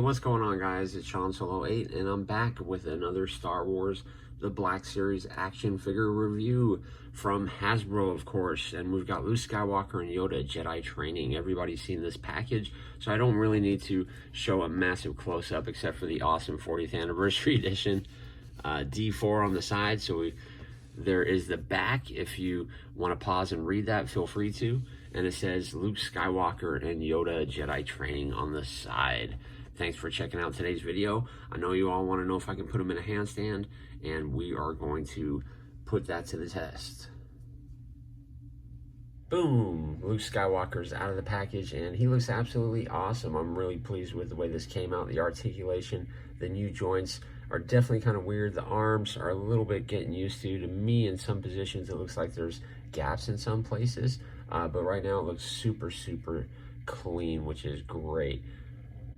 what's going on, guys? It's Sean Solo 8, and I'm back with another Star Wars The Black Series action figure review from Hasbro, of course. And we've got Luke Skywalker and Yoda Jedi training. Everybody's seen this package, so I don't really need to show a massive close-up except for the awesome 40th anniversary edition D4 on the side. So there is the back. If you want to pause and read that, feel free to. And it says Luke Skywalker and Yoda Jedi training on the side. Thanks for checking out today's video. I know you all want to know if I can put them in a handstand, and we are going to put that to the test. Boom! Luke Skywalker's out of the package, and he looks absolutely awesome. I'm really pleased with the way this came out. The articulation, the new joints are definitely kind of weird. The arms are a little bit getting used to. To me, in some positions, it looks like there's gaps in some places. But right now, it looks super, super clean, which is great.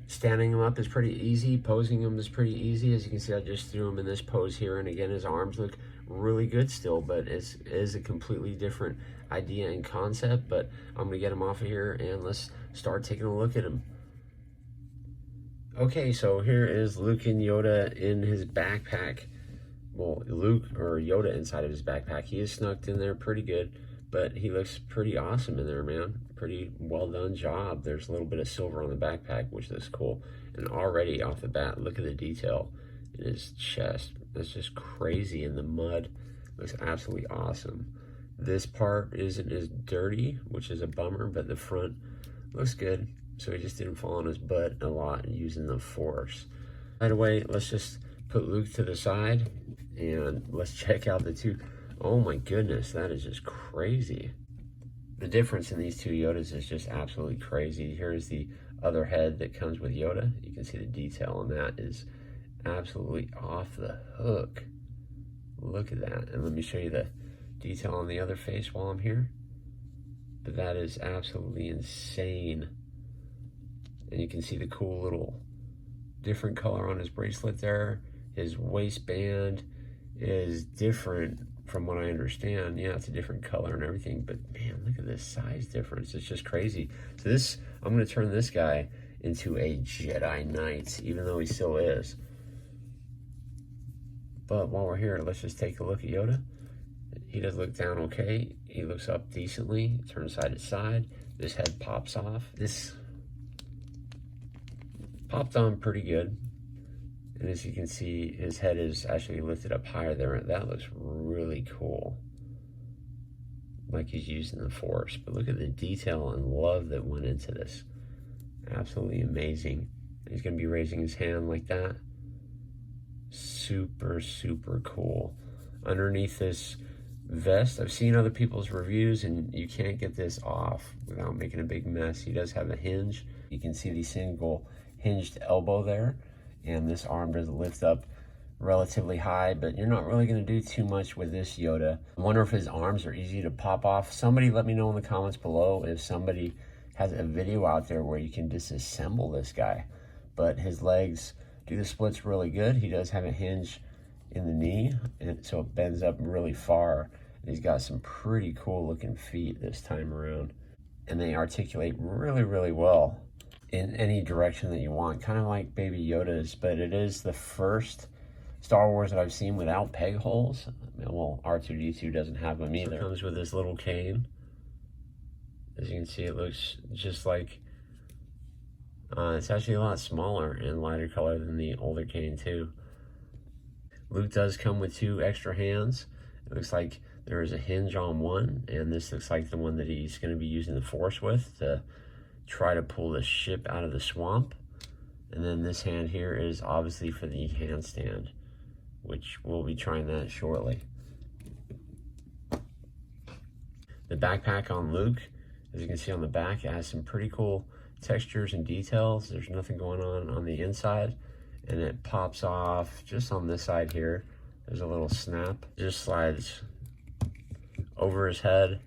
Standing him up is pretty easy. Posing him is pretty easy. As you can see, I just threw him in this pose here. And again, his arms look really good still, but it is a completely different idea and concept. But I'm going to get him off of here, and let's start taking a look at him. Okay, so here is Luke and Yoda in his backpack. Well, Luke or Yoda inside of his backpack. He is snuck in there pretty good, but he looks pretty awesome in there, man. Pretty well done job. There's a little bit of silver on the backpack, which looks cool. And already off the bat, look at the detail in his chest. That's just crazy in the mud. Looks absolutely awesome. This part isn't as dirty, which is a bummer, but the front looks good. So he just didn't fall on his butt a lot using the force. Right away, let's just put Luke to the side and let's check out the two. Oh my goodness, that is just crazy. The difference in these two Yodas is just absolutely crazy. Here's the other head that comes with Yoda. You can see the detail on that is absolutely off the hook. Look at that. And let me show you the detail on the other face while I'm here. But that is absolutely insane. And you can see the cool little different color on his bracelet there. His waistband is different from what I understand. Yeah, it's a different color and everything, but man, look at this size difference. It's just crazy. So this, I'm going to turn this guy into a Jedi Knight, even though he still is. But while we're here, let's just take a look at Yoda. He does look down okay. He looks up decently, turns side to side. This head pops off. This popped on pretty good. And as you can see, his head is actually lifted up higher there. That looks really cool. Like he's using the force. But look at the detail and love that went into this. Absolutely amazing. He's going to be raising his hand like that. Super, super cool. Underneath this vest, I've seen other people's reviews, and you can't get this off without making a big mess. He does have a hinge. You can see the single hinged elbow there. And this arm does lift up relatively high, but you're not really going to do too much with this Yoda. I wonder if his arms are easy to pop off. Somebody let me know in the comments below if somebody has a video out there where you can disassemble this guy. But his legs do the splits really good. He does have a hinge in the knee, and so it bends up really far. And he's got some pretty cool looking feet this time around. And they articulate really, really well in any direction that you want, kind of like Baby Yoda's, but it is the first Star Wars that I've seen without peg holes. Well, R2-D2 doesn't have them either. It comes with this little cane. As you can see, it looks just like, it's actually a lot smaller and lighter color than the older cane too. Luke does come with two extra hands. It looks like there is a hinge on one, and this looks like the one that he's going to be using the force with to try to pull the ship out of the swamp. And then this hand here is obviously for the handstand, which we'll be trying that shortly. The backpack on Luke, as you can see on the back, it has some pretty cool textures and details. There's nothing going on the inside, and it pops off just on this side here. There's a little snap. It just slides over his head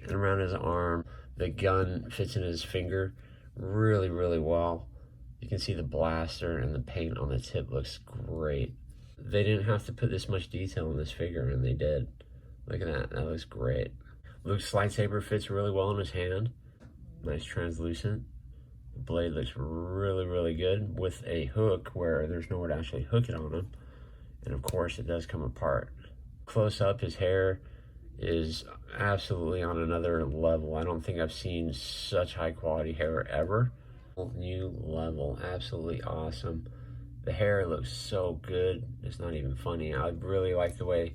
and around his arm. The gun fits in his finger really, really well. You can see the blaster and the paint on the tip looks great. They didn't have to put this much detail in this figure, and they did. Look at that. That looks great. Luke's lightsaber fits really well in his hand. Nice translucent. The blade looks really, really good with a hook where there's nowhere to actually hook it on him. And of course, it does come apart. Close up, his hair is absolutely on another level. I don't think I've seen such high quality hair ever. New level, absolutely awesome. The hair looks so good, it's not even funny. I really like the way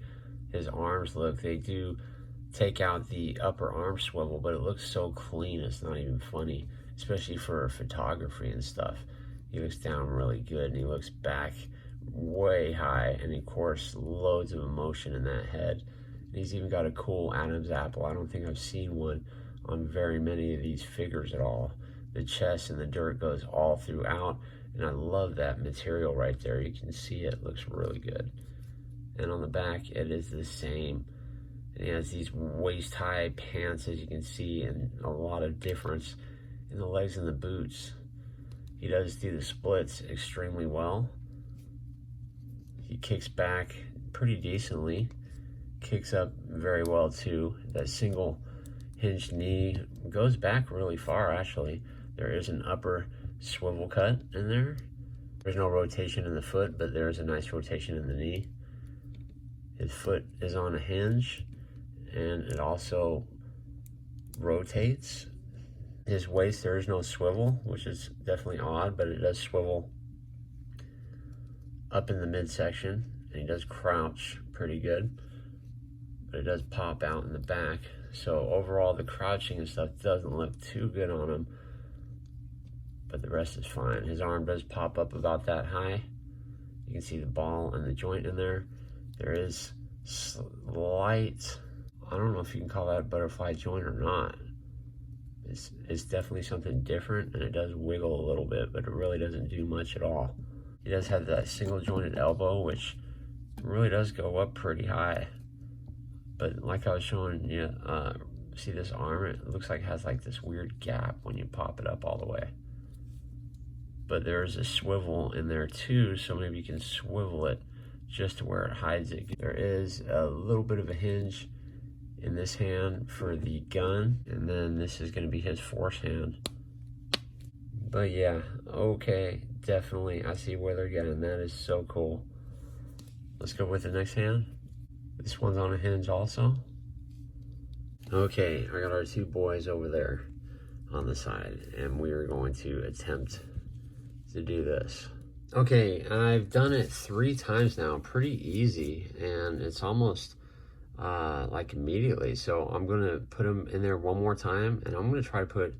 his arms look. They do take out the upper arm swivel, but it looks so clean, it's not even funny, especially for photography and stuff. He looks down really good, and he looks back way high, and of course, loads of emotion in that head. And he's even got a cool Adam's apple. I don't think I've seen one on very many of these figures at all. The chest and the dirt goes all throughout, and I love that material right there. You can see it looks really good. And on the back, it is the same. And he has these waist-high pants, as you can see, and a lot of difference in the legs and the boots. He does do the splits extremely well. He kicks back pretty decently. Kicks up very well, too. That single hinged knee goes back really far, actually. There is an upper swivel cut in there. There's no rotation in the foot, but there is a nice rotation in the knee. His foot is on a hinge, and it also rotates. His waist, there is no swivel, which is definitely odd, but it does swivel up in the midsection, and he does crouch pretty good, but it does pop out in the back. So overall, the crouching and stuff doesn't look too good on him, but the rest is fine. His arm does pop up about that high. You can see the ball and the joint in there. There is slight, I don't know if you can call that a butterfly joint or not. It's definitely something different, and it does wiggle a little bit, but it really doesn't do much at all. He does have that single jointed elbow, which really does go up pretty high. But like I was showing you, see this arm? It looks like it has like this weird gap when you pop it up all the way. But there's a swivel in there too, so maybe you can swivel it just to where it hides it. There is a little bit of a hinge in this hand for the gun, and then this is going to be his force hand. But yeah, okay, definitely, I see where they're getting. That is so cool. Let's go with the next hand. This one's on a hinge also. Okay, I got our two boys over there on the side, and we are going to attempt to do this. Okay, I've done it 3 times now, pretty easy, and it's almost like immediately. So I'm gonna put him in there one more time, and I'm gonna try to put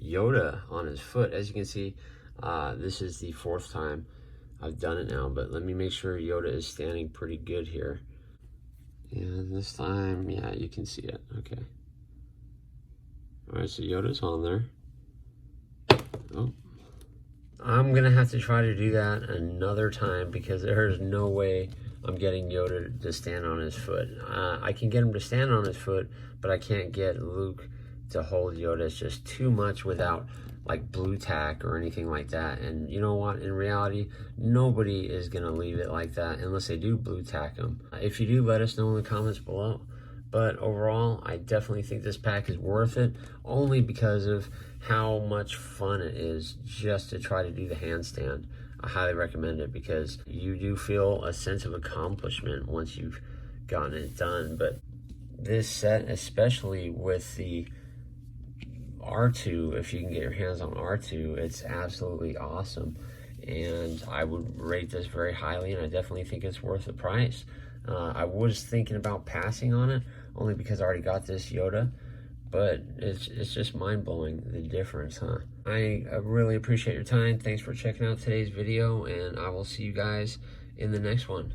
Yoda on his foot. As you can see, this is the 4th time I've done it now, but let me make sure Yoda is standing pretty good here. And this time, yeah, you can see it. Okay. All right, so Yoda's on there. Oh. I'm gonna have to try to do that another time, because there's no way I'm getting Yoda to stand on his foot. I can get him to stand on his foot, but I can't get Luke to hold Yoda. It's just too much without like blue tack or anything like that. And you know what? In reality, nobody is gonna leave it like that unless they do blue tack them. If you do, let us know in the comments below. But overall, I definitely think this pack is worth it, only because of how much fun it is just to try to do the handstand. I highly recommend it, because you do feel a sense of accomplishment once you've gotten it done. But this set, especially with the R2, if you can get your hands on R2, it's absolutely awesome. And I would rate this very highly, and I definitely think it's worth the price. I was thinking about passing on it, only because I already got this Yoda, but it's just mind-blowing, the difference, huh? I really appreciate your time. Thanks for checking out today's video, and I will see you guys in the next one.